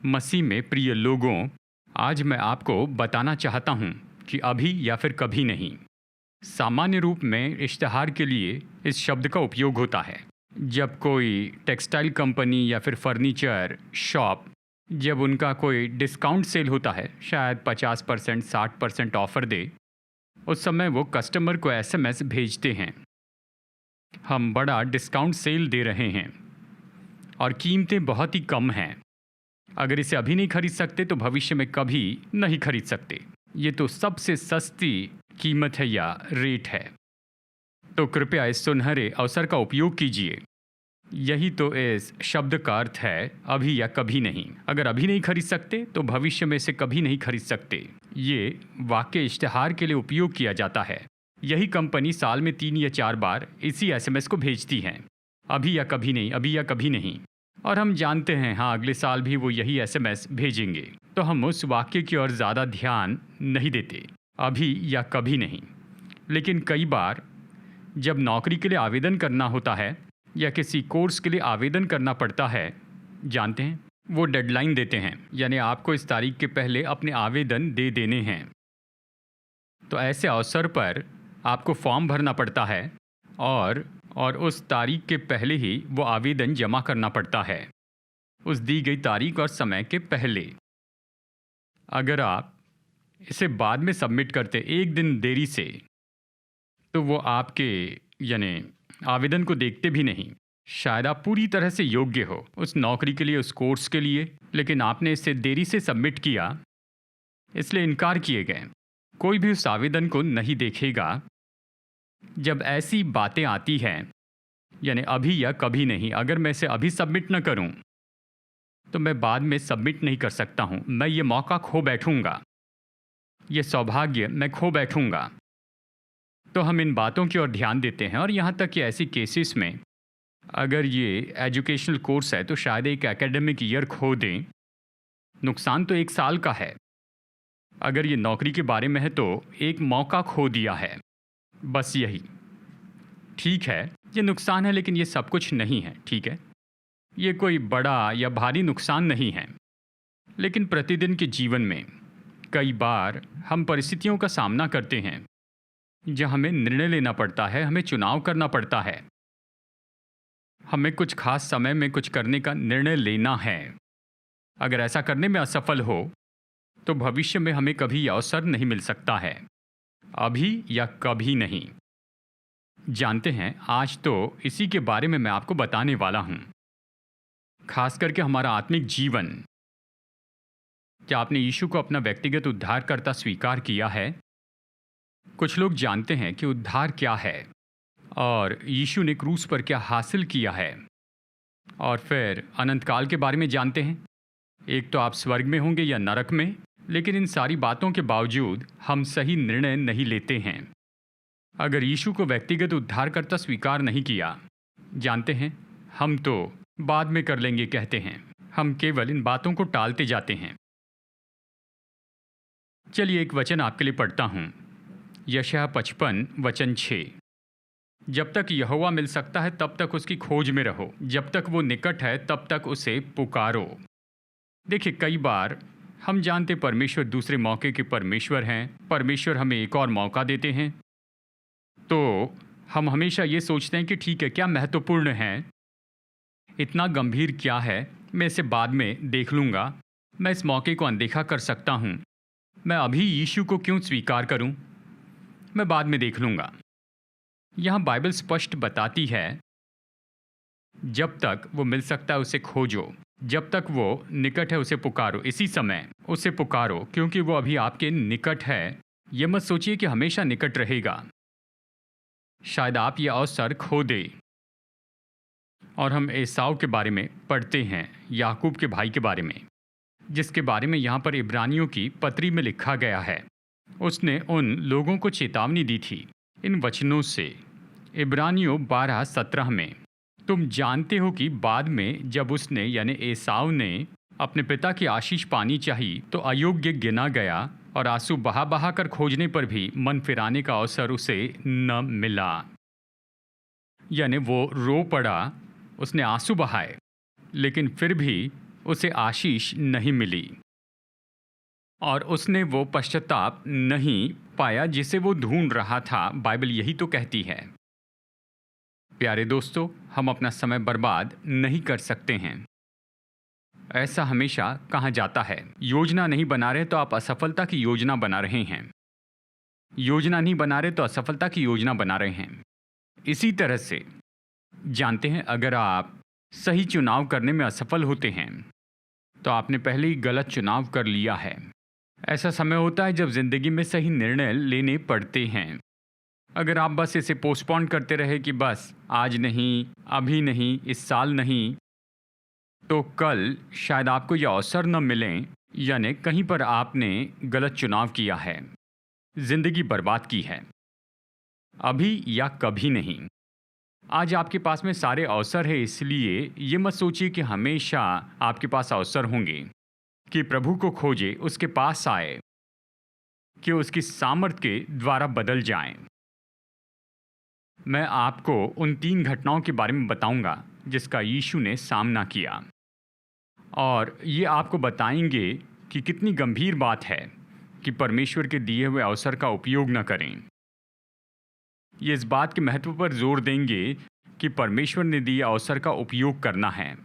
मसीह में प्रिय लोगों, आज मैं आपको बताना चाहता हूँ कि अभी या फिर कभी नहीं। सामान्य रूप में इश्तिहार के लिए इस शब्द का उपयोग होता है। जब कोई टेक्सटाइल कंपनी या फिर फर्नीचर शॉप जब उनका कोई डिस्काउंट सेल होता है, शायद 50% 60% ऑफर दे, उस समय वो कस्टमर को एसएमएस भेजते हैं, हम बड़ा डिस्काउंट सेल दे रहे हैं और कीमतें बहुत ही कम हैं। अगर इसे अभी नहीं खरीद सकते तो भविष्य में कभी नहीं खरीद सकते। ये तो सबसे सस्ती कीमत है या रेट है। तो कृपया इस सुनहरे अवसर का उपयोग कीजिए। यही तो इस शब्द का अर्थ है, अभी या कभी नहीं। अगर अभी नहीं खरीद सकते तो भविष्य में इसे कभी नहीं खरीद सकते। ये वाक्य इश्तिहार के लिए उपयोग किया जाता है। यही कंपनी साल में 3 या 4 बार इसी एसएमएस को भेजती है, अभी या कभी नहीं, अभी या कभी नहीं। और हम जानते हैं हाँ, अगले साल भी वो यही एसएमएस भेजेंगे। तो हम उस वाक्य की ओर ज़्यादा ध्यान नहीं देते, अभी या कभी नहीं। लेकिन कई बार जब नौकरी के लिए आवेदन करना होता है या किसी कोर्स के लिए आवेदन करना पड़ता है, जानते हैं वो डेडलाइन देते हैं, यानी आपको इस तारीख के पहले अपने आवेदन दे देने हैं। तो ऐसे अवसर पर आपको फॉर्म भरना पड़ता है और उस तारीख के पहले ही वो आवेदन जमा करना पड़ता है, उस दी गई तारीख और समय के पहले। अगर आप इसे बाद में सबमिट करते एक दिन देरी से, तो वो आपके यानी आवेदन को देखते भी नहीं। शायद आप पूरी तरह से योग्य हो उस नौकरी के लिए, उस कोर्स के लिए, लेकिन आपने इसे देरी से सबमिट किया, इसलिए इनकार किए गए। कोई भी उस आवेदन को नहीं देखेगा। जब ऐसी बातें आती हैं, यानी अभी या कभी नहीं, अगर मैं इसे अभी सबमिट न करूं, तो मैं बाद में सबमिट नहीं कर सकता हूं। मैं ये मौका खो बैठूंगा, ये सौभाग्य मैं खो बैठूंगा। तो हम इन बातों की ओर ध्यान देते हैं। और यहाँ तक कि ऐसी केसेस में अगर ये एजुकेशनल कोर्स है तो शायद एक एकेडमिक ईयर खो दें। नुकसान तो 1 साल का है। अगर ये नौकरी के बारे में है तो एक मौका खो दिया है, बस यही। ठीक है, ये नुकसान है, लेकिन ये सब कुछ नहीं है, ठीक है। ये कोई बड़ा या भारी नुकसान नहीं है। लेकिन प्रतिदिन के जीवन में कई बार हम परिस्थितियों का सामना करते हैं जहाँ हमें निर्णय लेना पड़ता है, हमें चुनाव करना पड़ता है। हमें कुछ खास समय में कुछ करने का निर्णय लेना है। अगर ऐसा करने में असफल हो तो भविष्य में हमें कभी अवसर नहीं मिल सकता है, अभी या कभी नहीं। जानते हैं, आज तो इसी के बारे में मैं आपको बताने वाला हूं। खास करके हमारा आत्मिक जीवन। क्या आपने यीशु को अपना व्यक्तिगत उद्धारकर्ता स्वीकार किया है? कुछ लोग जानते हैं कि उद्धार क्या है और यीशु ने क्रूस पर क्या हासिल किया है, और फिर अनंत काल के बारे में जानते हैं। एक तो आप स्वर्ग में होंगे या नरक में। लेकिन इन सारी बातों के बावजूद हम सही निर्णय नहीं लेते हैं। अगर यीशु को व्यक्तिगत उद्धारकर्ता स्वीकार नहीं किया, जानते हैं, हम तो बाद में कर लेंगे कहते हैं। हम केवल इन बातों को टालते जाते हैं। चलिए एक वचन आपके लिए पढ़ता हूँ, यशायाह 55 वचन 6। जब तक यहोवा मिल सकता है तब तक उसकी खोज में रहो, जब तक वो निकट है तब तक उसे पुकारो। देखिए, कई बार हम जानते परमेश्वर दूसरे मौके के परमेश्वर हैं। परमेश्वर हमें एक और मौका देते हैं, तो हम हमेशा ये सोचते हैं कि ठीक है, क्या महत्वपूर्ण है, इतना गंभीर क्या है, मैं इसे बाद में देख लूँगा, मैं इस मौके को अनदेखा कर सकता हूँ, मैं अभी यीशु को क्यों स्वीकार करूँ, मैं बाद में देख लूँगा। यहाँ बाइबल स्पष्ट बताती है, जब तक वो मिल सकता है उसे खोजो, जब तक वो निकट है उसे पुकारो। इसी समय उसे पुकारो, क्योंकि वो अभी आपके निकट है। ये मत सोचिए कि हमेशा निकट रहेगा, शायद आप ये अवसर खो दे। और हम एसाव के बारे में पढ़ते हैं, याकूब के भाई के बारे में, जिसके बारे में यहाँ पर इब्रानियों की पत्री में लिखा गया है। उसने उन लोगों को चेतावनी दी थी इन वचनों से, इब्रानियों 12:17 में। तुम जानते हो कि बाद में जब उसने यानी एसाव ने अपने पिता की आशीष पानी चाहिए तो अयोग्य गिना गया, और आंसू बहा बहा कर खोजने पर भी मन फिराने का अवसर उसे न मिला। यानी वो रो पड़ा, उसने आंसू बहाए, लेकिन फिर भी उसे आशीष नहीं मिली और उसने वो पश्चाताप नहीं पाया जिसे वो ढूंढ रहा था। बाइबल यही तो कहती है। प्यारे दोस्तों, हम अपना समय बर्बाद नहीं कर सकते हैं। ऐसा हमेशा कहा जाता है, योजना नहीं बना रहे तो आप असफलता की योजना बना रहे हैं। योजना नहीं बना रहे तो असफलता की योजना बना रहे हैं। इसी तरह से जानते हैं, अगर आप सही चुनाव करने में असफल होते हैं तो आपने पहले ही गलत चुनाव कर लिया है। ऐसा समय होता है जब जिंदगी में सही निर्णय लेने पड़ते हैं। अगर आप बस इसे पोस्टपोन करते रहे कि बस आज नहीं, अभी नहीं, इस साल नहीं, तो कल शायद आपको यह अवसर न मिलें, यानी कहीं पर आपने गलत चुनाव किया है, जिंदगी बर्बाद की है। अभी या कभी नहीं। आज आपके पास में सारे अवसर है, इसलिए ये मत सोचिए कि हमेशा आपके पास अवसर होंगे। कि प्रभु को खोजे, उसके पास आए, कि उसकी सामर्थ के द्वारा बदल जाएं। मैं आपको उन 3 घटनाओं के बारे में बताऊंगा जिसका यीशु ने सामना किया, और ये आपको बताएंगे कि कितनी गंभीर बात है कि परमेश्वर के दिए हुए अवसर का उपयोग न करें। ये इस बात के महत्व पर जोर देंगे कि परमेश्वर ने दिए अवसर का उपयोग करना है।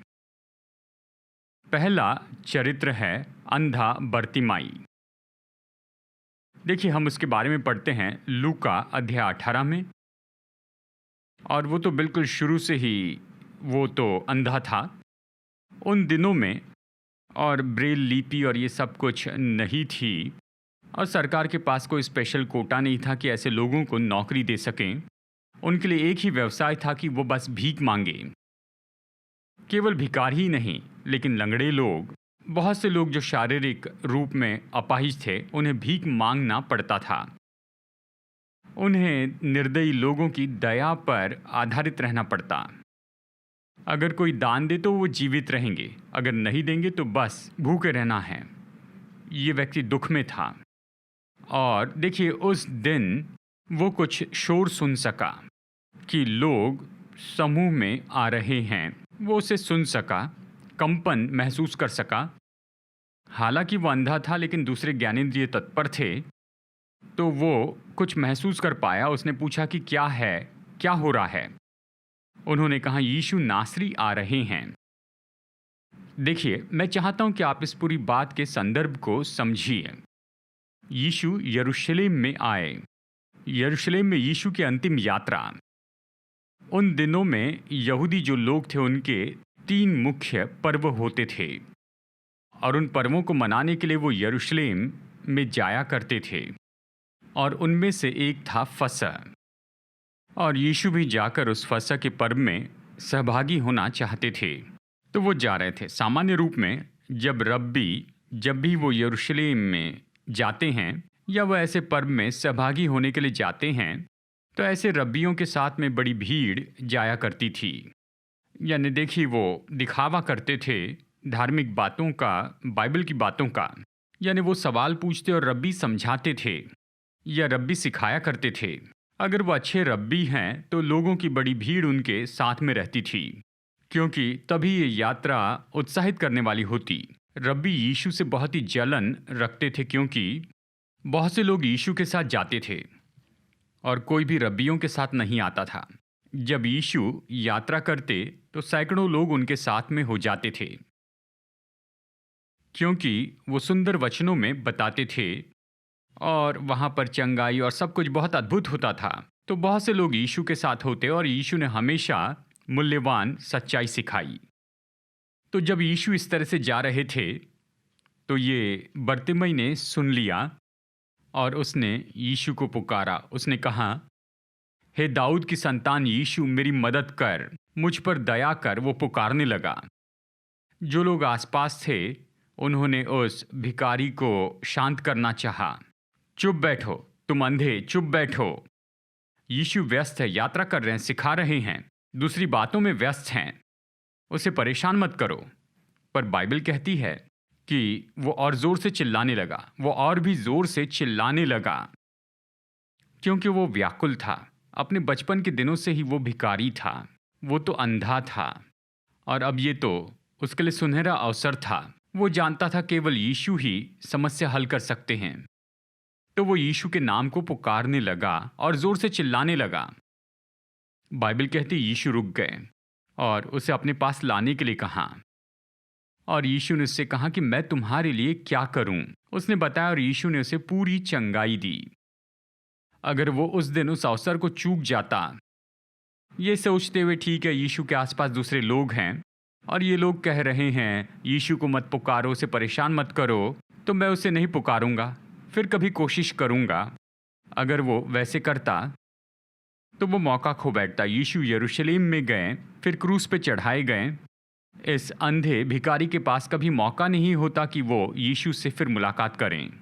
पहला चरित्र है अंधा बर्तिमाई। देखिए, हम उसके बारे में पढ़ते हैं लूका अध्याय 18 में, और वो तो बिल्कुल शुरू से ही वो तो अंधा था उन दिनों में, और ब्रेल लिपि और ये सब कुछ नहीं थी, और सरकार के पास कोई स्पेशल कोटा नहीं था कि ऐसे लोगों को नौकरी दे सकें। उनके लिए एक ही व्यवसाय था कि वो बस भीख मांगे। केवल भिखारी ही नहीं, लेकिन लंगड़े लोग, बहुत से लोग जो शारीरिक रूप में अपाहिज थे, उन्हें भीख मांगना पड़ता था। उन्हें निर्दयी लोगों की दया पर आधारित रहना पड़ता। अगर कोई दान दे तो वो जीवित रहेंगे, अगर नहीं देंगे तो बस भूखे रहना है। ये व्यक्ति दुख में था। और देखिए, उस दिन वो कुछ शोर सुन सका कि लोग समूह में आ रहे हैं। वो उसे सुन सका, कंपन महसूस कर सका। हालांकि वो अंधा था, लेकिन दूसरे ज्ञानेंद्रिय तत्पर थे, तो वो कुछ महसूस कर पाया। उसने पूछा कि क्या है, क्या हो रहा है। उन्होंने कहा, यीशु नासरी आ रहे हैं। देखिए, मैं चाहता हूं कि आप इस पूरी बात के संदर्भ को समझिए। यीशु यरूशलेम में आए। यरूशलेम में यीशु की अंतिम यात्रा। उन दिनों में यहूदी जो लोग थे, उनके 3 मुख्य पर्व होते थे, और उन पर्वों को मनाने के लिए वो यरूशलेम में जाया करते थे, और उनमें से एक था फसह। और यीशु भी जाकर उस फसह के पर्व में सहभागी होना चाहते थे, तो वो जा रहे थे। सामान्य रूप में जब भी वो यरूशलेम में जाते हैं या वो ऐसे पर्व में सहभागी होने के लिए जाते हैं, तो ऐसे रब्बियों के साथ में बड़ी भीड़ जाया करती थी। यानी देखिए, वो दिखावा करते थे धार्मिक बातों का, बाइबल की बातों का। यानी वो सवाल पूछते और रब्बी समझाते थे या रब्बी सिखाया करते थे। अगर वो अच्छे रब्बी हैं तो लोगों की बड़ी भीड़ उनके साथ में रहती थी, क्योंकि तभी ये यात्रा उत्साहित करने वाली होती। रब्बी यीशु से बहुत ही जलन रखते थे, क्योंकि बहुत से लोग यीशु के साथ जाते थे और कोई भी रब्बियों के साथ नहीं आता था। जब यीशु यात्रा करते तो सैकड़ों लोग उनके साथ में हो जाते थे, क्योंकि वो सुंदर वचनों में बताते थे और वहाँ पर चंगाई और सब कुछ बहुत अद्भुत होता था। तो बहुत से लोग यीशु के साथ होते, और यीशु ने हमेशा मूल्यवान सच्चाई सिखाई। तो जब यीशु इस तरह से जा रहे थे, तो ये बर्तिमई ने सुन लिया और उसने यीशु को पुकारा। उसने कहा, हे दाऊद की संतान यीशु, मेरी मदद कर, मुझ पर दया कर। वो पुकारने लगा। जो लोग आसपास थे, उन्होंने उस भिखारी को शांत करना चाहा। चुप बैठो, तुम अंधे, चुप बैठो। यीशु व्यस्त है, यात्रा कर रहे हैं, सिखा रहे हैं, दूसरी बातों में व्यस्त हैं, उसे परेशान मत करो। पर बाइबल कहती है कि वो और जोर से चिल्लाने लगा। वो और भी जोर से चिल्लाने लगा, क्योंकि वो व्याकुल था। अपने बचपन के दिनों से ही वो भिखारी था, वो तो अंधा था, और अब ये तो उसके लिए सुनहरा अवसर था। वो जानता था केवल यीशु ही समस्या हल कर सकते हैं। तो वो यीशु के नाम को पुकारने लगा और जोर से चिल्लाने लगा। बाइबल कहती यीशु रुक गए और उसे अपने पास लाने के लिए कहा। और यीशु ने उससे कहा कि मैं तुम्हारे लिए क्या करूं। उसने बताया और यीशु ने उसे पूरी चंगाई दी। अगर वो उस दिन उस अवसर को चूक जाता, ये सोचते हुए ठीक है यीशु के आसपास दूसरे लोग हैं और ये लोग कह रहे हैं यीशु को मत पुकारो, उसे परेशान मत करो, तो मैं उसे नहीं पुकारूंगा, फिर कभी कोशिश करूंगा। अगर वो वैसे करता तो वो मौका खो बैठता। यीशु यरूशलेम में गए, फिर क्रूस पे चढ़ाए गए। इस अंधे भिखारी के पास कभी मौका नहीं होता कि वो यीशु से फिर मुलाकात करें।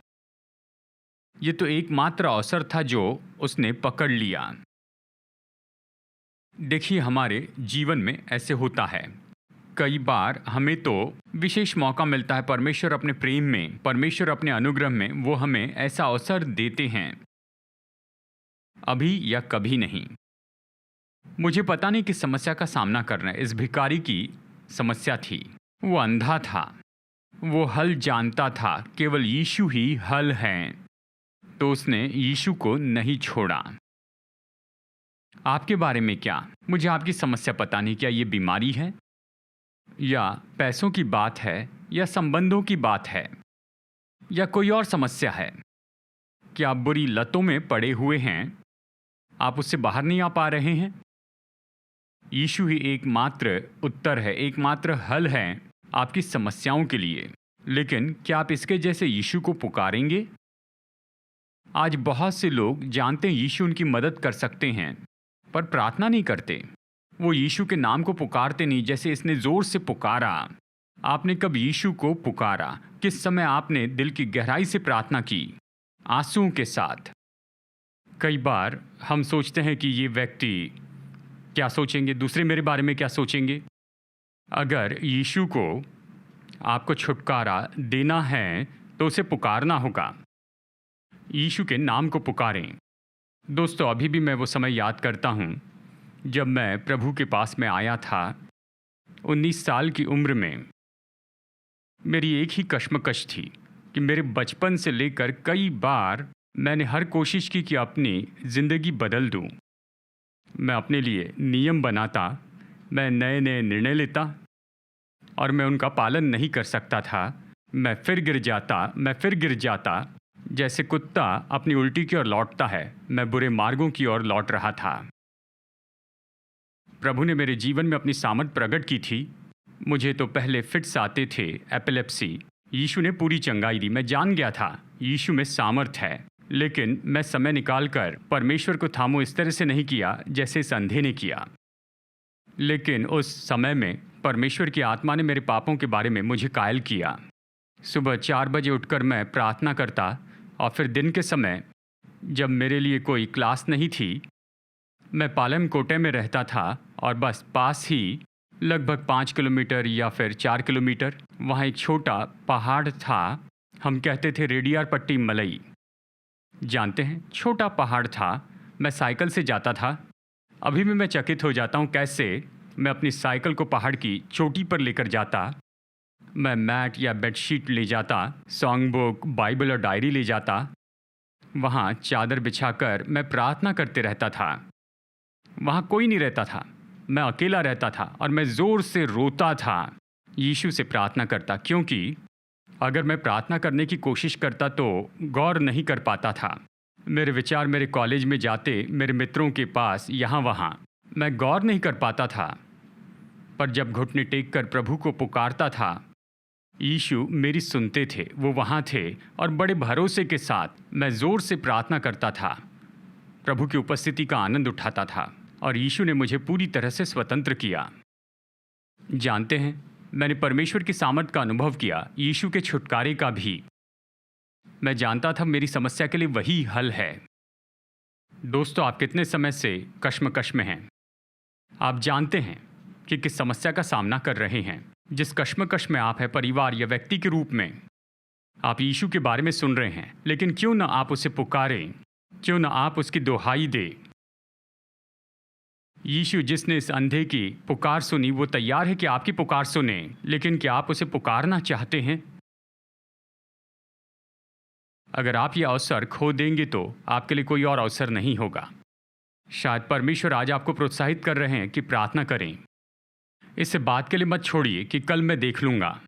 ये तो एकमात्र अवसर था जो उसने पकड़ लिया। देखिए, हमारे जीवन में ऐसे होता है। कई बार हमें तो विशेष मौका मिलता है, परमेश्वर अपने प्रेम में, परमेश्वर अपने अनुग्रह में वो हमें ऐसा अवसर देते हैं, अभी या कभी नहीं। मुझे पता नहीं किस समस्या का सामना करना है। इस भिखारी की समस्या थी, वो अंधा था, वो हल जानता था, केवल यीशु ही हल है। तो उसने यीशु को नहीं छोड़ा। आपके बारे में क्या? मुझे आपकी समस्या पता नहीं, क्या ये बीमारी है या पैसों की बात है या संबंधों की बात है या कोई और समस्या है? क्या आप बुरी लतों में पड़े हुए हैं, आप उससे बाहर नहीं आ पा रहे हैं? यीशु ही एकमात्र उत्तर है, एकमात्र हल है आपकी समस्याओं के लिए। लेकिन क्या आप इसके जैसे यीशु को पुकारेंगे? आज बहुत से लोग जानते हैं यीशु उनकी मदद कर सकते हैं, पर प्रार्थना नहीं करते। वो यीशु के नाम को पुकारते नहीं, जैसे इसने जोर से पुकारा। आपने कब यीशु को पुकारा? किस समय आपने दिल की गहराई से प्रार्थना की, आंसुओं के साथ? कई बार हम सोचते हैं कि ये व्यक्ति क्या सोचेंगे, दूसरे मेरे बारे में क्या सोचेंगे। अगर यीशु को आपको छुटकारा देना है तो उसे पुकारना होगा। यीशु के नाम को पुकारें। दोस्तों, अभी भी मैं वो समय याद करता हूँ जब मैं प्रभु के पास में आया था। 19 साल की उम्र में मेरी एक ही कश्मकश थी कि मेरे बचपन से लेकर कई बार मैंने हर कोशिश की कि अपनी ज़िंदगी बदल दूँ। मैं अपने लिए नियम बनाता, मैं नए नए निर्णय लेता और मैं उनका पालन नहीं कर सकता था। मैं फिर गिर जाता। जैसे कुत्ता अपनी उल्टी की ओर लौटता है, मैं बुरे मार्गों की ओर लौट रहा था। प्रभु ने मेरे जीवन में अपनी सामर्थ प्रकट की थी। मुझे तो पहले फिट्स आते थे, एपिलेप्सी। यीशु ने पूरी चंगाई दी। मैं जान गया था यीशु में सामर्थ है, लेकिन मैं समय निकालकर परमेश्वर को थामो इस तरह से नहीं किया जैसे इस अंधे ने किया। लेकिन उस समय में परमेश्वर की आत्मा ने मेरे पापों के बारे में मुझे कायल किया। सुबह 4 बजे उठकर मैं प्रार्थना करता और फिर दिन के समय जब मेरे लिए कोई क्लास नहीं थी, मैं पालम कोटे में रहता था और बस पास ही लगभग 5 किलोमीटर या फिर 4 किलोमीटर वहाँ एक छोटा पहाड़ था। हम कहते थे रेडियार पट्टी मलई। जानते हैं, छोटा पहाड़ था। मैं साइकिल से जाता था। अभी भी मैं चकित हो जाता हूँ कैसे मैं अपनी साइकिल को पहाड़ की चोटी पर लेकर जाता। मैं मैट या बेडशीट ले जाता, सॉन्ग बुक, बाइबल और डायरी ले जाता। वहाँ चादर बिछाकर मैं प्रार्थना करते रहता था। वहाँ कोई नहीं रहता था, मैं अकेला रहता था और मैं ज़ोर से रोता था, यीशु से प्रार्थना करता। क्योंकि अगर मैं प्रार्थना करने की कोशिश करता तो गौर नहीं कर पाता था। मेरे विचार मेरे कॉलेज में जाते, मेरे मित्रों के पास, यहाँ वहाँ, मैं गौर नहीं कर पाता था। पर जब घुटने टेक कर प्रभु को पुकारता था, यीशु मेरी सुनते थे। वो वहाँ थे और बड़े भरोसे के साथ मैं ज़ोर से प्रार्थना करता था, प्रभु की उपस्थिति का आनंद उठाता था और यीशु ने मुझे पूरी तरह से स्वतंत्र किया। जानते हैं, मैंने परमेश्वर की सामर्थ का अनुभव किया, यीशु के छुटकारे का भी। मैं जानता था मेरी समस्या के लिए वही हल है। दोस्तों, आप कितने समय से कश्मकश में हैं? आप जानते हैं कि किस समस्या का सामना कर रहे हैं। जिस कश्मकश में आप हैं, परिवार या व्यक्ति के रूप में, आप यीशु के बारे में सुन रहे हैं, लेकिन क्यों ना आप उसे पुकारें, क्यों ना आप उसकी दुहाई दें। यीशु जिसने इस अंधे की पुकार सुनी वो तैयार है कि आपकी पुकार सुने, लेकिन क्या आप उसे पुकारना चाहते हैं? अगर आप ये अवसर खो देंगे तो आपके लिए कोई और अवसर नहीं होगा। शायद परमेश्वर आज आपको प्रोत्साहित कर रहे हैं कि प्रार्थना करें। इसे बात के लिए मत छोड़िए कि कल मैं देख लूँगा,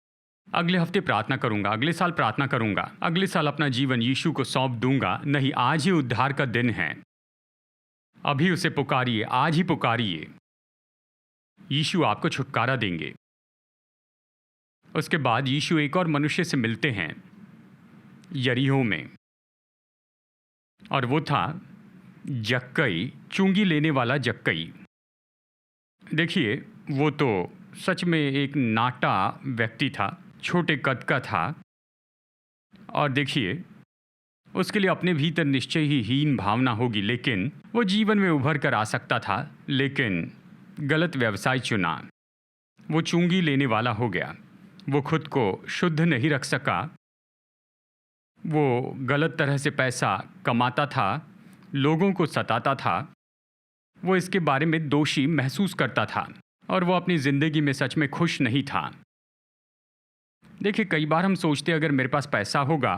अगले हफ्ते प्रार्थना करूँगा, अगले साल प्रार्थना करूँगा, अगले साल अपना जीवन यीशु को सौंप दूंगा। नहीं, आज ही उद्धार का दिन है। अभी उसे पुकारिए, आज ही पुकारिए। यीशु आपको छुटकारा देंगे। उसके बाद यीशु एक और मनुष्य से मिलते हैं यरीहो में, और वो था जक्कई, चुंगी लेने वाला जक्कई। देखिए, वो तो सच में एक नाटा व्यक्ति था, छोटे कद का था, और देखिए उसके लिए अपने भीतर निश्चय ही हीन भावना होगी, लेकिन वो जीवन में उभर कर आ सकता था, लेकिन गलत व्यवसाय चुना। वो चुंगी लेने वाला हो गया। वो खुद को शुद्ध नहीं रख सका। वो गलत तरह से पैसा कमाता था, लोगों को सताता था। वो इसके बारे में दोषी महसूस करता था, और वो अपनी ज़िंदगी में सच में खुश नहीं था। देखिए, कई बार हम सोचते अगर मेरे पास पैसा होगा,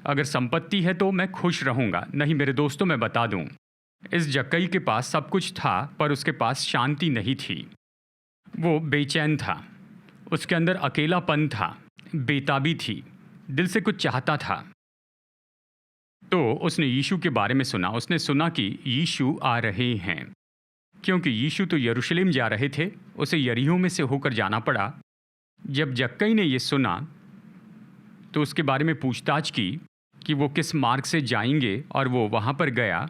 अगर संपत्ति है तो मैं खुश रहूँगा। नहीं मेरे दोस्तों, मैं बता दूँ, इस जक्कई के पास सब कुछ था, पर उसके पास शांति नहीं थी। वो बेचैन था, उसके अंदर अकेलापन था, बेताबी थी, दिल से कुछ चाहता था। तो उसने यीशु के बारे में सुना। उसने सुना कि यीशु आ रहे हैं, क्योंकि यीशु तो यरूशलेम जा रहे थे, उसे यरीहो में से होकर जाना पड़ा। जब जक्कई ने ये सुना तो उसके बारे में पूछताछ की कि वो किस मार्ग से जाएंगे, और वो वहाँ पर गया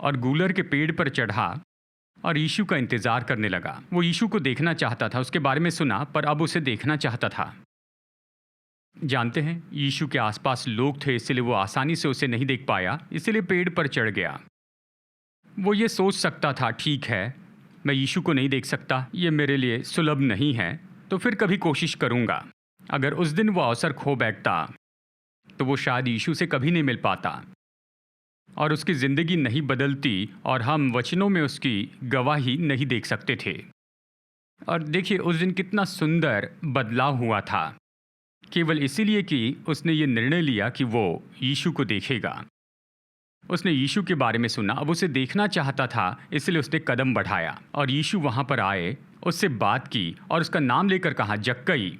और गूलर के पेड़ पर चढ़ा और यीशु का इंतज़ार करने लगा। वो यीशु को देखना चाहता था, उसके बारे में सुना, पर अब उसे देखना चाहता था। जानते हैं, यीशु के आसपास लोग थे, इसलिए वो आसानी से उसे नहीं देख पाया, इसलिए पेड़ पर चढ़ गया। वो ये सोच सकता था, ठीक है, मैं यीशु को नहीं देख सकता, ये मेरे लिए सुलभ नहीं है, तो फिर कभी कोशिश करूँगा। अगर उस दिन वो अवसर खो बैठता तो वो शायद यीशु से कभी नहीं मिल पाता, और उसकी ज़िंदगी नहीं बदलती, और हम वचनों में उसकी गवाही नहीं देख सकते थे। और देखिए, उस दिन कितना सुंदर बदलाव हुआ था, केवल इसीलिए कि उसने ये निर्णय लिया कि वो यीशु को देखेगा। उसने यीशु के बारे में सुना, अब उसे देखना चाहता था, इसलिए उसने कदम बढ़ाया, और यीशु वहाँ पर आए, उससे बात की, और उसका नाम लेकर कहा, जक्कई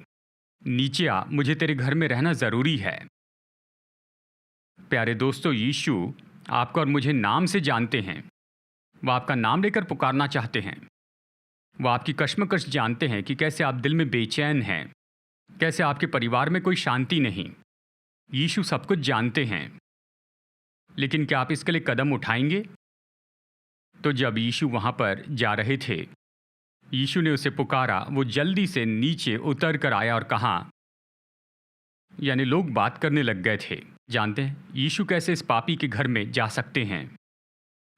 नीचे आ, मुझे तेरे घर में रहना ज़रूरी है। प्यारे दोस्तों, यीशु आपको और मुझे नाम से जानते हैं। वो आपका नाम लेकर पुकारना चाहते हैं। वो आपकी कश्मकश जानते हैं कि कैसे आप दिल में बेचैन हैं, कैसे आपके परिवार में कोई शांति नहीं। यीशु सब कुछ जानते हैं, लेकिन क्या आप इसके लिए कदम उठाएंगे? तो जब यीशु वहाँ पर जा रहे थे, यीशु ने उसे पुकारा। वो जल्दी से नीचे उतर कर आया और कहा, यानी लोग बात करने लग गए थे। जानते हैं, यीशु कैसे इस पापी के घर में जा सकते हैं,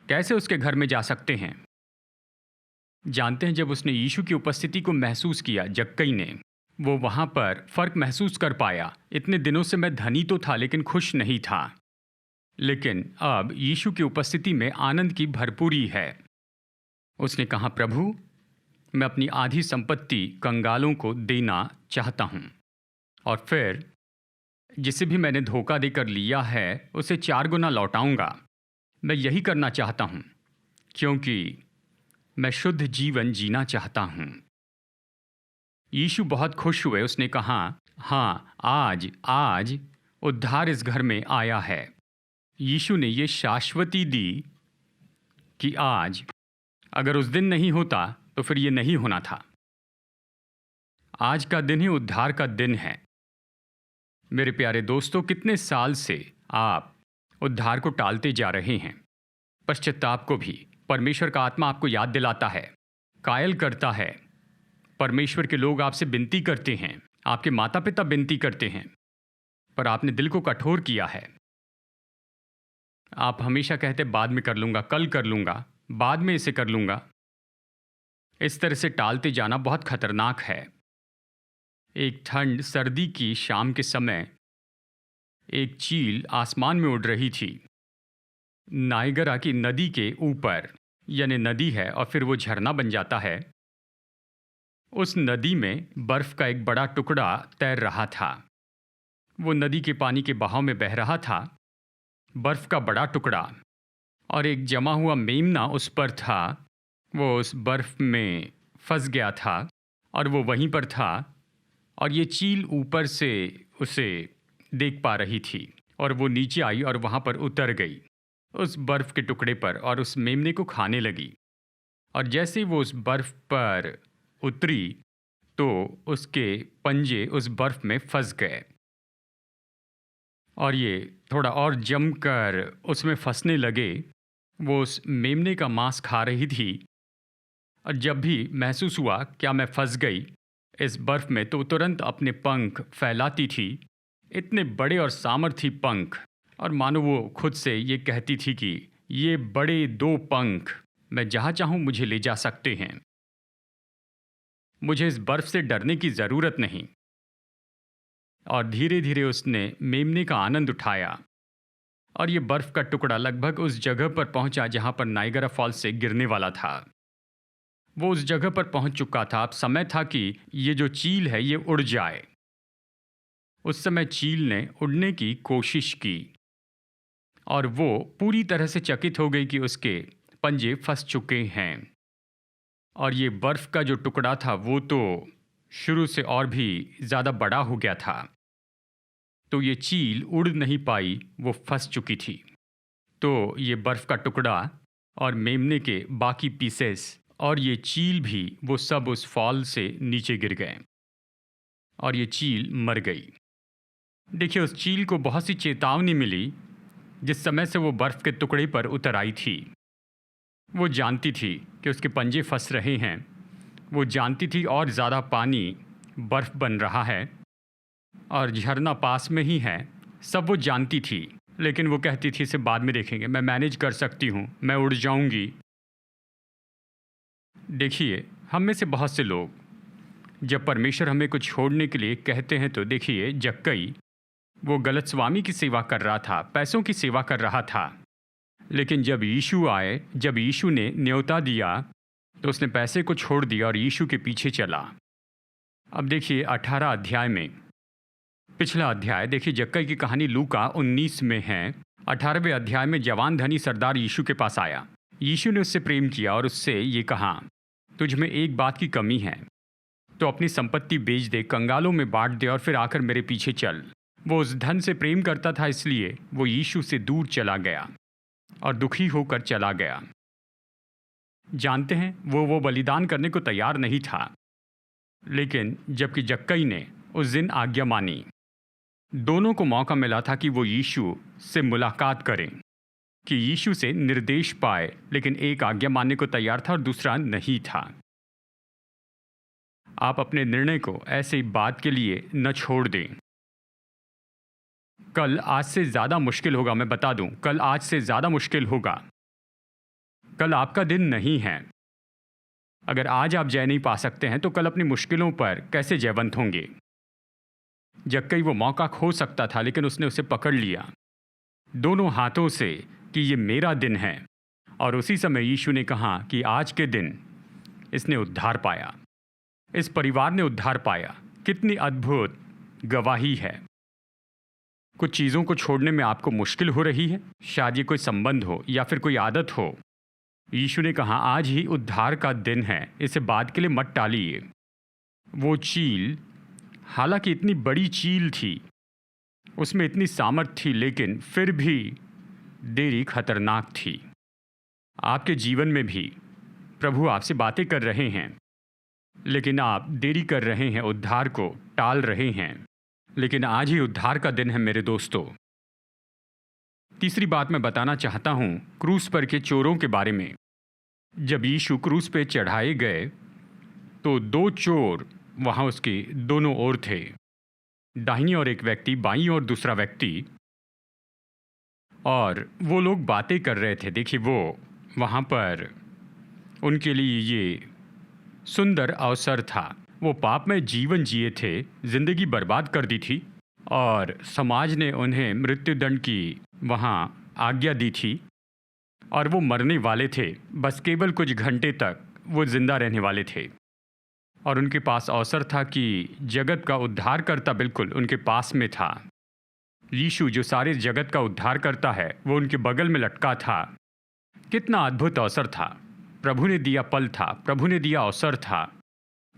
कैसे उसके घर में जा सकते हैं। जानते हैं, जब उसने यीशु की उपस्थिति को महसूस किया, जक्कई ने, वो वहाँ पर फ़र्क महसूस कर पाया। इतने दिनों से मैं धनी तो था, लेकिन खुश नहीं था, लेकिन अब यीशु की उपस्थिति में आनंद की भरपूरी है। उसने कहा, प्रभु, मैं अपनी आधी संपत्ति कंगालों को देना चाहता हूँ, और फिर जिसे भी मैंने धोखा देकर लिया है उसे 4 गुना लौटाऊंगा। मैं यही करना चाहता हूँ, क्योंकि मैं शुद्ध जीवन जीना चाहता हूँ। यीशु बहुत खुश हुए। उसने कहा, हाँ, आज उद्धार इस घर में आया है। यीशु ने ये शाश्वती दी कि आज, अगर उस दिन नहीं होता तो फिर ये नहीं होना था। आज का दिन ही उद्धार का दिन है। मेरे प्यारे दोस्तों, कितने साल से आप उद्धार को टालते जा रहे हैं। पश्चाताप को भी परमेश्वर का आत्मा आपको याद दिलाता है, कायल करता है। परमेश्वर के लोग आपसे विनती करते हैं, आपके माता पिता विनती करते हैं, पर आपने दिल को कठोर किया है। आप हमेशा कहते, बाद में कर लूँगा, कल कर लूँगा, बाद में इसे कर लूँगा। इस तरह से टालते जाना बहुत खतरनाक है। एक ठंड सर्दी की शाम के समय एक चील आसमान में उड़ रही थी, नायगरा की नदी के ऊपर। यानी नदी है और फिर वो झरना बन जाता है, उस नदी में बर्फ का एक बड़ा टुकड़ा तैर रहा था। वो नदी के पानी के बहाव में बह रहा था, बर्फ का बड़ा टुकड़ा, और एक जमा हुआ मेमना उस पर था। वो उस बर्फ में फंस गया था और वो वहीं पर था, और ये चील ऊपर से उसे देख पा रही थी और वो नीचे आई और वहाँ पर उतर गई उस बर्फ के टुकड़े पर और उस मेमने को खाने लगी। और जैसे वो उस बर्फ पर उतरी तो उसके पंजे उस बर्फ में फंस गए और ये थोड़ा और जमकर उसमें फंसने लगे। वो उस मेमने का मांस खा रही थी और जब भी महसूस हुआ क्या मैं फंस गई इस बर्फ में, तो तुरंत अपने पंख फैलाती थी, इतने बड़े और सामर्थी पंख, और मानो वो खुद से ये कहती थी कि ये बड़े 2 पंख मैं जहाँ चाहूँ मुझे ले जा सकते हैं, मुझे इस बर्फ से डरने की ज़रूरत नहीं। और धीरे धीरे उसने मेमने का आनंद उठाया और ये बर्फ का टुकड़ा लगभग उस जगह पर पहुंचा जहां पर नायगरा फॉल्स से गिरने वाला था। वो उस जगह पर पहुंच चुका था। अब समय था कि ये जो चील है ये उड़ जाए। उस समय चील ने उड़ने की कोशिश की और वो पूरी तरह से चकित हो गई कि उसके पंजे फंस चुके हैं और ये बर्फ का जो टुकड़ा था वो तो शुरू से और भी ज़्यादा बड़ा हो गया था, तो ये चील उड़ नहीं पाई, वो फंस चुकी थी। तो ये बर्फ का टुकड़ा और मेमने के बाकी पीसेस और ये चील भी, वो सब उस फॉल से नीचे गिर गए और ये चील मर गई। देखिए, उस चील को बहुत सी चेतावनी मिली जिस समय से वो बर्फ के टुकड़े पर उतर आई थी। वो जानती थी कि उसके पंजे फंस रहे हैं, वो जानती थी और ज़्यादा पानी बर्फ़ बन रहा है और झरना पास में ही है, सब वो जानती थी। लेकिन वो कहती थी इसे बाद में देखेंगे, मैं मैनेज कर सकती हूँ, मैं उड़ जाऊँगी। देखिए, हम में से बहुत से लोग जब परमेश्वर हमें कुछ छोड़ने के लिए कहते हैं, तो देखिए जक्कई वो गलत स्वामी की सेवा कर रहा था, पैसों की सेवा कर रहा था, लेकिन जब यीशु आए, जब यीशु ने न्योता दिया तो उसने पैसे को छोड़ दिया और यीशु के पीछे चला। अब देखिए 18 अध्याय में, पिछला अध्याय देखिए, जक्कई की कहानी लूका 19 में है। 18वें अध्याय में जवान धनी सरदार यीशु के पास आया। यीशु ने उससे प्रेम किया और उससे ये कहा, तुझ में एक बात की कमी है, तो अपनी संपत्ति बेच दे, कंगालों में बांट दे और फिर आकर मेरे पीछे चल। वो उस धन से प्रेम करता था, इसलिए वो यीशु से दूर चला गया और दुखी होकर चला गया। जानते हैं, वो बलिदान करने को तैयार नहीं था, लेकिन जबकि जक्कई ने उस दिन आज्ञा मानी, दोनों को मौका मिला था कि वो यीशु से मुलाकात करें, कि यीशु से निर्देश पाए, लेकिन एक आज्ञा मानने को तैयार था और दूसरा नहीं था। आप अपने निर्णय को ऐसे बात के लिए न छोड़ दें। कल आज से ज़्यादा मुश्किल होगा, मैं बता दूं, कल आज से ज़्यादा मुश्किल होगा। कल आपका दिन नहीं है। अगर आज आप जय नहीं पा सकते हैं तो कल अपनी मुश्किलों पर कैसे जयवंत होंगे। जक्कई वो मौका खो सकता था, लेकिन उसने उसे पकड़ लिया दोनों हाथों से कि ये मेरा दिन है। और उसी समय यीशु ने कहा कि आज के दिन इसने उद्धार पाया, इस परिवार ने उद्धार पाया। कितनी अद्भुत गवाही है। कुछ चीज़ों को छोड़ने में आपको मुश्किल हो रही है, शायद ये कोई संबंध हो या फिर कोई आदत हो। यीशु ने कहा आज ही उद्धार का दिन है, इसे बाद के लिए मत टालिए। वो चील, हालांकि इतनी बड़ी चील थी, उसमें इतनी सामर्थ थी, लेकिन फिर भी देरी खतरनाक थी। आपके जीवन में भी प्रभु आपसे बातें कर रहे हैं, लेकिन आप देरी कर रहे हैं, उद्धार को टाल रहे हैं। लेकिन आज ही उद्धार का दिन है मेरे दोस्तों। तीसरी बात मैं बताना चाहता हूँ क्रूस पर के चोरों के बारे में। जब यीशु क्रूस पे चढ़ाए गए तो 2 चोर वहाँ उसके दोनों ओर थे, दाहिनी ओर एक व्यक्ति, बाईं ओर दूसरा व्यक्ति, और वो लोग बातें कर रहे थे। देखिए, वो वहाँ पर उनके लिए ये सुंदर अवसर था। वो पाप में जीवन जिए थे, जिंदगी बर्बाद कर दी थी और समाज ने उन्हें मृत्युदंड की वहाँ आज्ञा दी थी। और वो मरने वाले थे। बस केवल कुछ घंटे तक वो जिंदा रहने वाले थे और उनके पास अवसर था कि जगत का उद्धार करता बिल्कुल उनके पास में था। यीशु जो सारे जगत का उद्धार करता है वो उनके बगल में लटका था। कितना अद्भुत अवसर था। प्रभु ने दिया पल था, प्रभु ने दिया अवसर था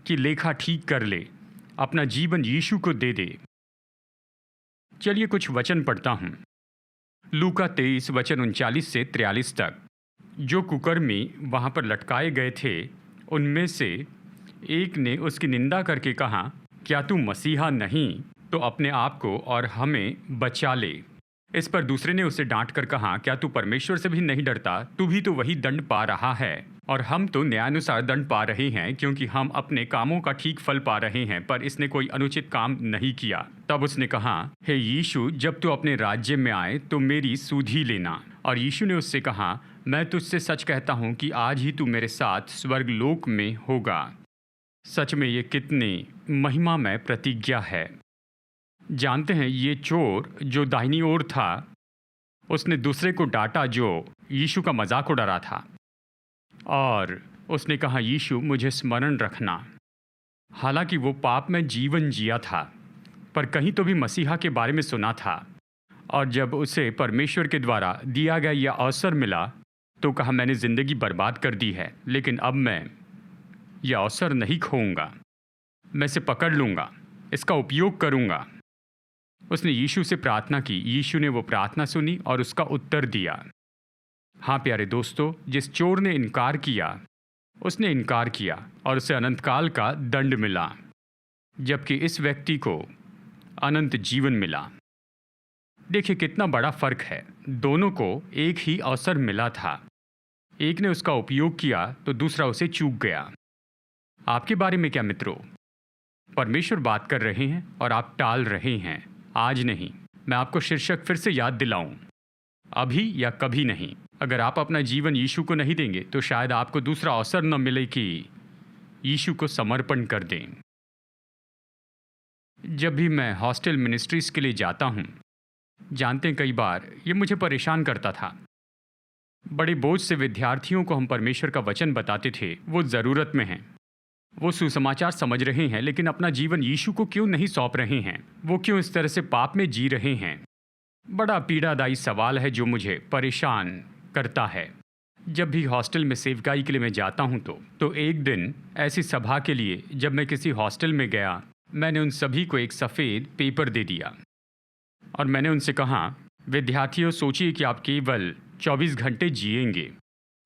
कि लेखा ठीक कर ले, अपना जीवन यीशु को दे दे। चलिए कुछ वचन पढ़ता हूँ। लूका 23 वचन 39 से 43 तक। जो कुकर्मी वहाँ पर लटकाए गए थे उनमें से एक ने उसकी निंदा करके कहा, क्या तू मसीहा नहीं तो अपने आप को और हमें बचा ले। इस पर दूसरे ने उसे डांट कर कहा, क्या तू परमेश्वर से भी नहीं डरता? तू भी तो वही दंड पा रहा है और हम तो न्यायानुसार दंड पा रहे हैं, क्योंकि हम अपने कामों का ठीक फल पा रहे हैं, पर इसने कोई अनुचित काम नहीं किया। तब उसने कहा, हे यीशु, जब तू अपने राज्य में आए तो मेरी सुधि लेना। और यीशु ने उससे कहा, मैं तुझसे सच कहता हूँ कि आज ही तू मेरे साथ स्वर्गलोक में होगा। सच में ये कितनी महिमामय प्रतिज्ञा है। जानते हैं, ये चोर जो दाहिनी ओर था उसने दूसरे को डांटा जो यीशु का मजाक उड़ा रहा था, और उसने कहा, यीशु मुझे स्मरण रखना। हालांकि वो पाप में जीवन जिया था, पर कहीं तो भी मसीहा के बारे में सुना था, और जब उसे परमेश्वर के द्वारा दिया गया यह अवसर मिला तो कहा, मैंने ज़िंदगी बर्बाद कर दी है, लेकिन अब मैं यह अवसर नहीं खोऊंगा, मैं इसे पकड़ लूँगा, इसका उपयोग करूँगा। उसने यीशु से प्रार्थना की। यीशु ने वो प्रार्थना सुनी और उसका उत्तर दिया। हाँ प्यारे दोस्तों, जिस चोर ने इनकार किया उसने इनकार किया और उसे अनंत काल का दंड मिला, जबकि इस व्यक्ति को अनंत जीवन मिला। देखिए कितना बड़ा फर्क है। दोनों को एक ही अवसर मिला था, एक ने उसका उपयोग किया तो दूसरा उसे चूक गया। आपके बारे में क्या मित्रों? परमेश्वर बात कर रहे हैं और आप टाल रहे हैं। आज नहीं। मैं आपको शीर्षक फिर से याद दिलाऊं, अभी या कभी नहीं। अगर आप अपना जीवन यीशु को नहीं देंगे तो शायद आपको दूसरा अवसर न मिले कि यीशु को समर्पण कर दें। जब भी मैं हॉस्टल मिनिस्ट्रीज के लिए जाता हूं, जानते हैं कई बार ये मुझे परेशान करता था। बड़े बोझ से विद्यार्थियों को हम परमेश्वर का वचन बताते थे। वो ज़रूरत में हैं, वो सुसमाचार समझ रहे हैं, लेकिन अपना जीवन यीशु को क्यों नहीं सौंप रहे हैं? वो क्यों इस तरह से पाप में जी रहे हैं? बड़ा पीड़ादायी सवाल है जो मुझे परेशान करता है। जब भी हॉस्टल में सेवकाई के लिए मैं जाता हूं तो एक दिन ऐसी सभा के लिए जब मैं किसी हॉस्टल में गया, मैंने उन सभी को एक सफ़ेद पेपर दे दिया और मैंने उनसे कहा, विद्यार्थियों, सोचिए कि आप केवल 24 घंटे जिएंगे।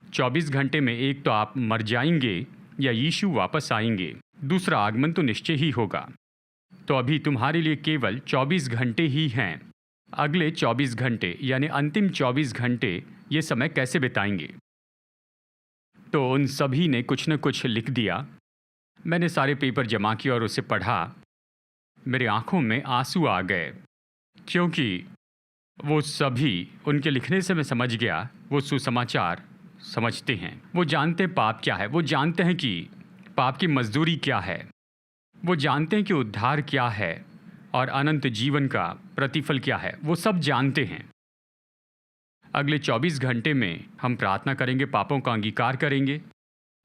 24 घंटे में एक तो आप मर जाएंगे या यीशु वापस आएंगे, दूसरा आगमन तो निश्चय ही होगा। तो अभी तुम्हारे लिए केवल 24 घंटे ही हैं। अगले 24 घंटे यानी अंतिम 24 घंटे ये समय कैसे बिताएंगे? तो उन सभी ने कुछ न कुछ लिख दिया। मैंने सारे पेपर जमा किए और उसे पढ़ा। मेरे आंखों में आंसू आ गए, क्योंकि वो सभी, उनके लिखने से मैं समझ गया वो सुसमाचार समझते हैं। वो जानते हैं पाप क्या है, वो जानते हैं कि पाप की मजदूरी क्या है, वो जानते हैं कि उद्धार क्या है और अनंत जीवन का प्रतिफल क्या है, वो सब जानते हैं। अगले 24 घंटे में हम प्रार्थना करेंगे, पापों का अंगीकार करेंगे,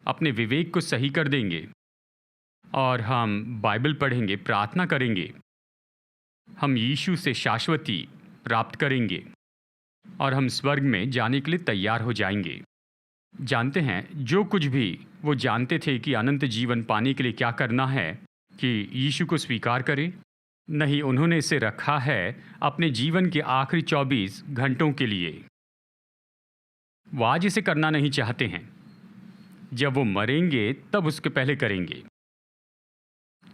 अपने विवेक को सही कर देंगे और हम बाइबल पढ़ेंगे, प्रार्थना करेंगे। हम यीशु से शाश्वती प्राप्त करेंगे और हम स्वर्ग में जाने के लिए तैयार हो जाएंगे। जानते हैं, जो कुछ भी वो जानते थे कि अनंत जीवन पाने के लिए क्या करना है, कि यीशु को स्वीकार करें, नहीं, उन्होंने इसे रखा है अपने जीवन के आखिरी 24 घंटों के लिए। वो आज इसे करना नहीं चाहते हैं। जब वो मरेंगे तब उसके पहले करेंगे।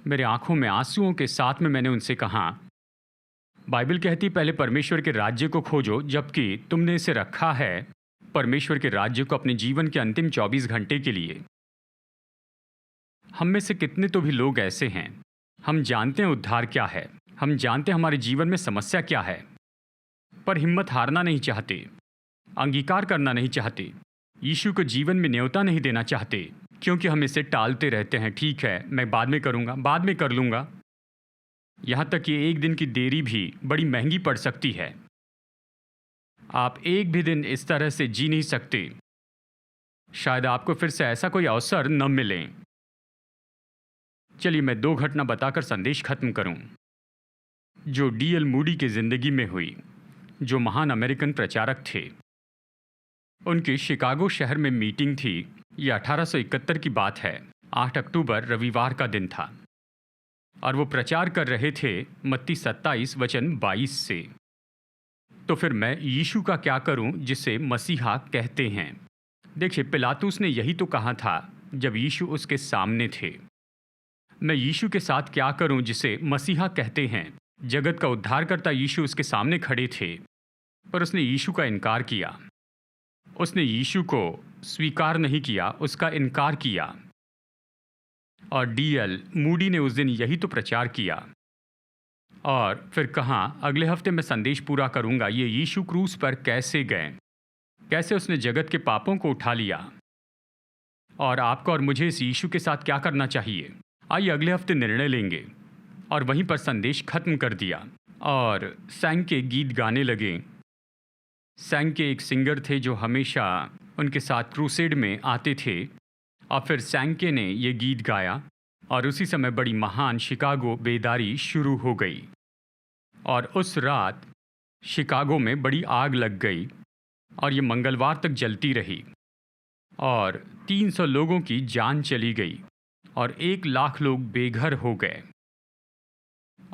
मेरे आंखों में आंसुओं के साथ में मैंने उनसे कहा, बाइबल कहती पहले परमेश्वर के राज्य को खोजो, जबकि तुमने इसे रखा है परमेश्वर के राज्य को अपने जीवन के अंतिम 24 घंटे के लिए। हम में से कितने तो भी लोग ऐसे हैं, हम जानते हैं उद्धार क्या है, हम जानते हैं हमारे जीवन में समस्या क्या है, पर हिम्मत हारना नहीं चाहते, अंगीकार करना नहीं चाहते, यीशु को जीवन में न्योता नहीं देना चाहते, क्योंकि हम इसे टालते रहते हैं। ठीक है, मैं बाद में करूँगा, बाद में कर लूँगा। यहाँ तक कि एक दिन की देरी भी बड़ी महंगी पड़ सकती है। आप एक भी दिन इस तरह से जी नहीं सकते। शायद आपको फिर से ऐसा कोई अवसर न मिले। चलिए मैं 2 घटना बताकर संदेश खत्म करूं, जो डीएल मूडी की जिंदगी में हुई, जो महान अमेरिकन प्रचारक थे। उनकी शिकागो शहर में मीटिंग थी। यह 1871 की बात है। 8 अक्टूबर रविवार का दिन था और वो प्रचार कर रहे थे मत्ती 27 वचन 22 से। तो फिर मैं यीशु का क्या करूं जिसे मसीहा कहते हैं? देखिए, पिलातुस ने यही तो कहा था जब यीशु उसके सामने थे। मैं यीशु के साथ क्या करूं जिसे मसीहा कहते हैं? जगत का उद्धारकर्ता यीशु उसके सामने खड़े थे, पर उसने यीशु का इनकार किया। उसने यीशु को स्वीकार नहीं किया, उसका इनकार किया। और डीएल मूडी ने उस दिन यही तो प्रचार किया। और फिर कहा, अगले हफ्ते मैं संदेश पूरा करूंगा ये यीशु क्रूस पर कैसे गए, कैसे उसने जगत के पापों को उठा लिया, और आपको और मुझे इस यीशु के साथ क्या करना चाहिए। आइए अगले हफ्ते निर्णय लेंगे। और वहीं पर संदेश खत्म कर दिया और सैंग के गीत गाने लगे। सैंग के एक सिंगर थे जो हमेशा उनके साथ क्रूसेड में आते थे। और फिर सैंके ने ये गीत गाया और उसी समय बड़ी महान शिकागो बेदारी शुरू हो गई। और उस रात शिकागो में बड़ी आग लग गई और ये मंगलवार तक जलती रही और 300 लोगों की जान चली गई और 1 लाख लोग बेघर हो गए।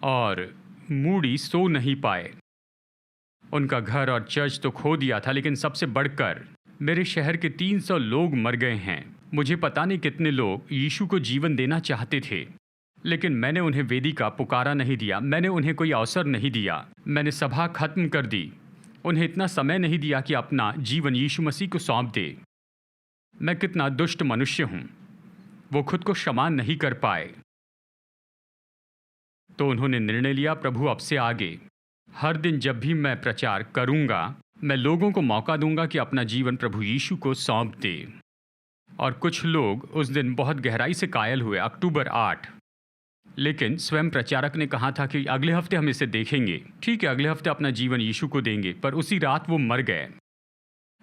और मूडी सो नहीं पाए। उनका घर और चर्च तो खो दिया था, लेकिन सबसे बढ़कर मेरे शहर के 300 लोग मर गए हैं। मुझे पता नहीं कितने लोग यीशु को जीवन देना चाहते थे, लेकिन मैंने उन्हें वेदी का पुकारा नहीं दिया। मैंने उन्हें कोई अवसर नहीं दिया। मैंने सभा खत्म कर दी। उन्हें इतना समय नहीं दिया कि अपना जीवन यीशु मसीह को सौंप दे। मैं कितना दुष्ट मनुष्य हूँ। वो खुद को क्षमा नहीं कर पाए। तो उन्होंने निर्णय लिया, प्रभु अब से आगे हर दिन जब भी मैं प्रचार करूंगा, मैं लोगों को मौका दूंगा कि अपना जीवन प्रभु यीशु को सौंप दे। और कुछ लोग उस दिन बहुत गहराई से कायल हुए, अक्टूबर 8। लेकिन स्वयं प्रचारक ने कहा था कि अगले हफ्ते हम इसे देखेंगे। ठीक है, अगले हफ्ते अपना जीवन यीशु को देंगे। पर उसी रात वो मर गए।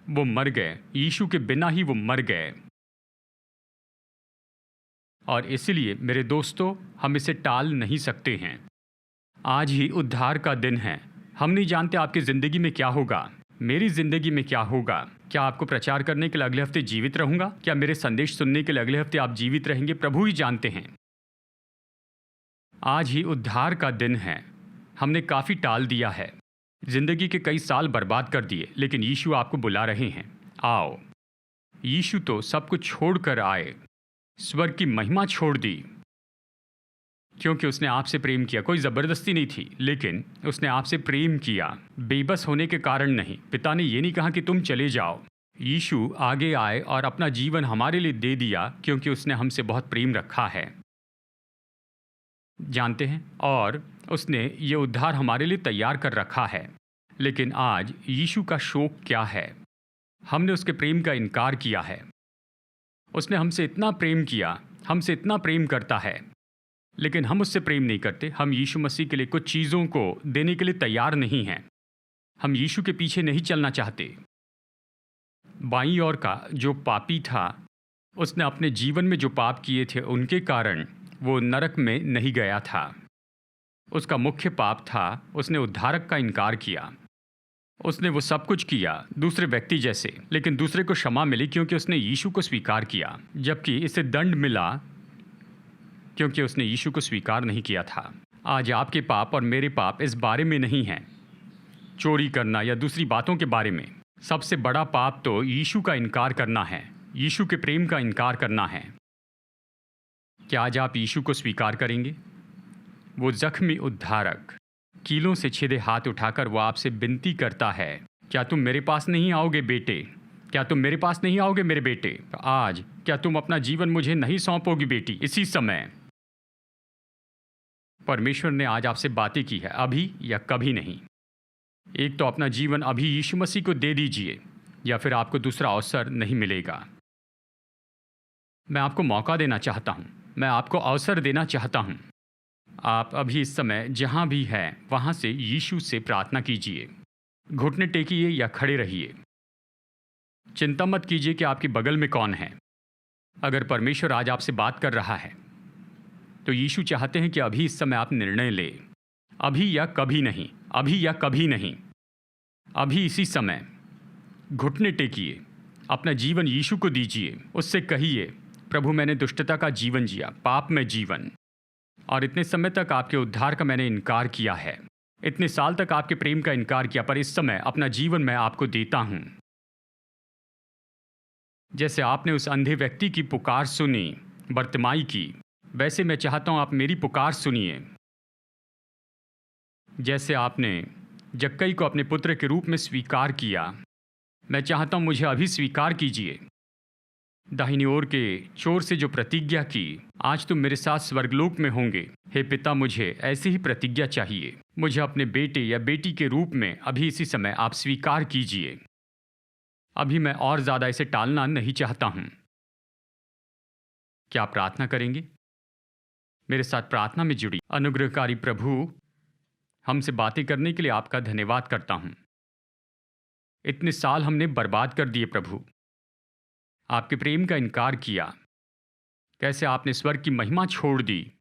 वो मर गए, यीशु के बिना ही वो मर गए। और इसलिए मेरे दोस्तों, हम इसे टाल नहीं सकते हैं। आज ही उद्धार का दिन है। हम नहीं जानते आपकी ज़िंदगी में क्या होगा, मेरी ज़िंदगी में क्या होगा। क्या आपको प्रचार करने के लिए अगले हफ्ते जीवित रहूँगा? क्या मेरे संदेश सुनने के लिए अगले हफ्ते आप जीवित रहेंगे? प्रभु ही जानते हैं। आज ही उद्धार का दिन है। हमने काफ़ी टाल दिया है, ज़िंदगी के कई साल बर्बाद कर दिए, लेकिन यीशु आपको बुला रहे हैं, आओ। यीशु तो सब कुछ छोड़ कर आए, स्वर्ग की महिमा छोड़ दी, क्योंकि उसने आपसे प्रेम किया। कोई ज़बरदस्ती नहीं थी, लेकिन उसने आपसे प्रेम किया, बेबस होने के कारण नहीं। पिता ने ये नहीं कहा कि तुम चले जाओ। यीशु आगे आए और अपना जीवन हमारे लिए दे दिया, क्योंकि उसने हमसे बहुत प्रेम रखा है, जानते हैं। और उसने ये उद्धार हमारे लिए तैयार कर रखा है। लेकिन आज यीशु का शोक क्या है? हमने उसके प्रेम का इनकार किया है। उसने हमसे इतना प्रेम किया, हमसे इतना प्रेम करता है, लेकिन हम उससे प्रेम नहीं करते। हम यीशु मसीह के लिए कुछ चीज़ों को देने के लिए तैयार नहीं हैं। हम यीशु के पीछे नहीं चलना चाहते। बाईं ओर का जो पापी था, उसने अपने जीवन में जो पाप किए थे उनके कारण वो नरक में नहीं गया था। उसका मुख्य पाप था, उसने उद्धारक का इनकार किया। उसने वो सब कुछ किया दूसरे व्यक्ति जैसे, लेकिन दूसरे को क्षमा मिली क्योंकि उसने यीशु को स्वीकार किया, जबकि इसे दंड मिला क्योंकि उसने यीशु को स्वीकार नहीं किया था। आज आपके पाप और मेरे पाप इस बारे में नहीं हैं, चोरी करना या दूसरी बातों के बारे में। सबसे बड़ा पाप तो यीशु का इनकार करना है, यीशु के प्रेम का इनकार करना है। क्या आज आप यीशु को स्वीकार करेंगे? वो जख्मी उद्धारक, कीलों से छिदे हाथ उठाकर वो आपसे विनती करता है, क्या तुम मेरे पास नहीं आओगे बेटे? क्या तुम मेरे पास नहीं आओगे मेरे बेटे? आज क्या तुम अपना जीवन मुझे नहीं सौंपोगी बेटी? इसी समय परमेश्वर ने आज आपसे बातें की है, अभी या कभी नहीं। एक तो अपना जीवन अभी यीशु मसीह को दे दीजिए, या फिर आपको दूसरा अवसर नहीं मिलेगा। मैं आपको मौका देना चाहता हूँ, मैं आपको अवसर देना चाहता हूँ। आप अभी इस समय जहाँ भी हैं वहाँ से यीशु से प्रार्थना कीजिए, घुटने टेकिए या खड़े रहिए। चिंता मत कीजिए कि आपके बगल में कौन है। अगर परमेश्वर आज आपसे बात कर रहा है तो यीशु चाहते हैं कि अभी इस समय आप निर्णय लें। अभी या कभी नहीं, अभी या कभी नहीं, अभी इसी समय घुटने टेकिए, अपना जीवन यीशु को दीजिए। उससे कहिए, प्रभु मैंने दुष्टता का जीवन जिया, पाप में जीवन, और इतने समय तक आपके उद्धार का मैंने इनकार किया है। इतने साल तक आपके प्रेम का इनकार किया, पर इस समय अपना जीवन मैं आपको देता हूं। जैसे आपने उस अंधे व्यक्ति की पुकार सुनी, बर्तिमाई की, वैसे मैं चाहता हूं आप मेरी पुकार सुनिए। जैसे आपने जक्कई को अपने पुत्र के रूप में स्वीकार किया, मैं चाहता हूं मुझे अभी स्वीकार कीजिए। दाहिनी ओर के चोर से जो प्रतिज्ञा की, आज तुम मेरे साथ स्वर्गलोक में होंगे। हे पिता, मुझे ऐसी ही प्रतिज्ञा चाहिए। मुझे अपने बेटे या बेटी के रूप में अभी इसी समय आप स्वीकार कीजिए। अभी मैं और ज़्यादा इसे टालना नहीं चाहता हूं। क्या आप प्रार्थना करेंगे? मेरे साथ प्रार्थना में जुड़ी। अनुग्रहकारी प्रभु, हमसे बातें करने के लिए आपका धन्यवाद करता हूं। इतने साल हमने बर्बाद कर दिए प्रभु, आपके प्रेम का इनकार किया। कैसे आपने स्वर्ग की महिमा छोड़ दी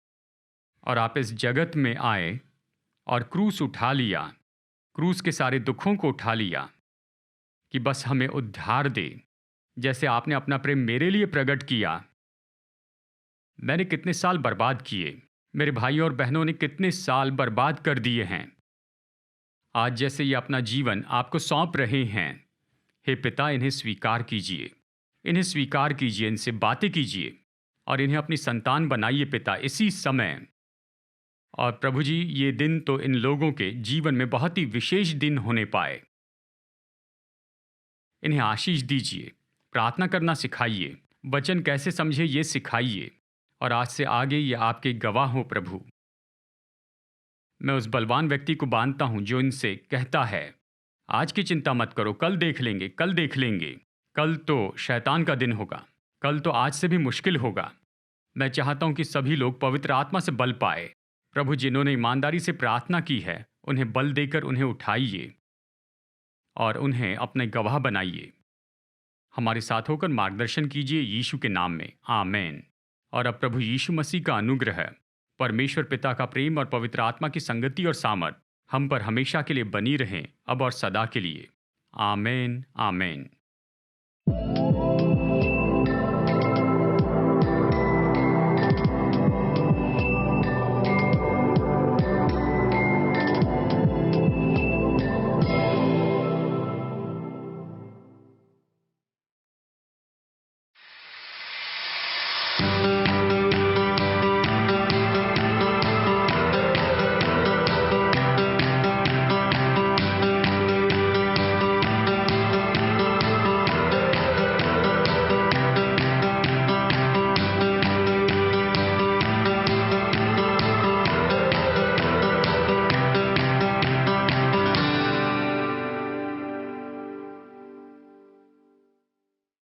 और आप इस जगत में आए और क्रूस उठा लिया, क्रूस के सारे दुखों को उठा लिया कि बस हमें उद्धार दे। जैसे आपने अपना प्रेम मेरे लिए प्रकट किया। मैंने कितने साल बर्बाद किए, मेरे भाइयों और बहनों ने कितने साल बर्बाद कर दिए हैं। आज जैसे ये अपना जीवन आपको सौंप रहे हैं, हे पिता, इन्हें स्वीकार कीजिए, इन्हें स्वीकार कीजिए, इनसे बातें कीजिए और इन्हें अपनी संतान बनाइए पिता, इसी समय। और प्रभु जी, ये दिन तो इन लोगों के जीवन में बहुत ही विशेष दिन होने पाए। इन्हें आशीष दीजिए, प्रार्थना करना सिखाइए, वचन कैसे समझे ये सिखाइए, और आज से आगे ये आपके गवाह हो प्रभु। मैं उस बलवान व्यक्ति को बांधता हूं जो इनसे कहता है, आज की चिंता मत करो, कल देख लेंगे, कल देख लेंगे। कल तो शैतान का दिन होगा, कल तो आज से भी मुश्किल होगा। मैं चाहता हूं कि सभी लोग पवित्र आत्मा से बल पाए। प्रभु, जिन्होंने ईमानदारी से प्रार्थना की है, उन्हें बल देकर उन्हें उठाइए और उन्हें अपने गवाह बनाइए। हमारे साथ होकर मार्गदर्शन कीजिए यीशु के नाम में, आमीन। और अब प्रभु यीशु मसीह का अनुग्रह, परमेश्वर पिता का प्रेम और पवित्र आत्मा की संगति और सामर्थ हम पर हमेशा के लिए बनी रहें, अब और सदा के लिए, आमीन, आमीन।